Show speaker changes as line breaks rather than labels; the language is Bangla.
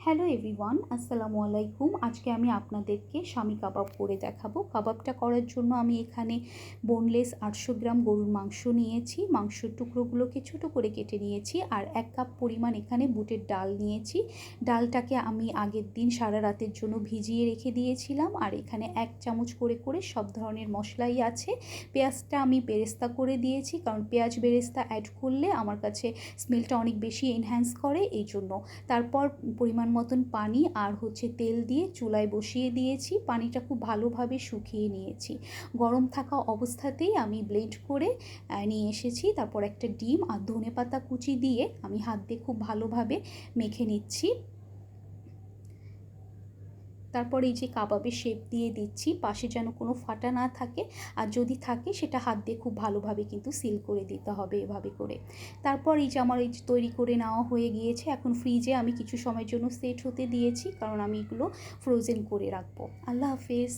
হ্যালো এভরিওয়ান, আসসালামু আলাইকুম। আজকে আমি আপনাদেরকে স্বামী কাবাব করে দেখাবো। কাবাবটা করার জন্য আমি এখানে বোনলেস 800 গ্রাম গরুর মাংস নিয়েছি। মাংসের টুকরোগুলোকে ছোটো করে কেটে নিয়েছি। আর 1 কাপ পরিমাণ এখানে বুটের ডাল নিয়েছি। ডালটাকে আমি আগের দিন সারা রাতের জন্য ভিজিয়ে রেখে দিয়েছিলাম। আর এখানে 1 চামচ করে করে সব ধরনের মশলাই আছে। পেঁয়াজটা আমি বেরেস্তা করে দিয়েছি, কারণ পেঁয়াজ বেরেস্তা অ্যাড করলে আমার কাছে স্মেলটা অনেক বেশি এনহ্যান্স করে, এই জন্য। তারপর পরিমাণ মতন পানি আর তেল দিয়ে চুলায় বসিয়ে দিয়েছি। পানিটা খুব ভালোভাবে শুকিয়ে নিয়েছি। গরম থাকা অবস্থাতেই আমি ব্লেন্ড করে নিয়ে এসেছি। তারপর একটা ডিম আর ধনেপাতা কুচি দিয়ে আমি হাত দিয়ে খুব ভালোভাবে মেখে নিচ্ছি। তারপর এই যে কাবাবের শেপ দিয়ে দিচ্ছি, পাশে যেন কোনো ফাটা না থাকে, আর যদি থাকে সেটা হাত দিয়ে খুব ভালোভাবে কিন্তু সিল করে দিতে হবে এভাবে করে। তারপর এই যে আমার এই তৈরি করে নেওয়া হয়ে গিয়েছে। এখন ফ্রিজে আমি কিছু সময়ের জন্য সেট হতে দিয়েছি, কারণ আমি এগুলো ফ্রোজেন করে রাখবো। আল্লাহ হাফেজ।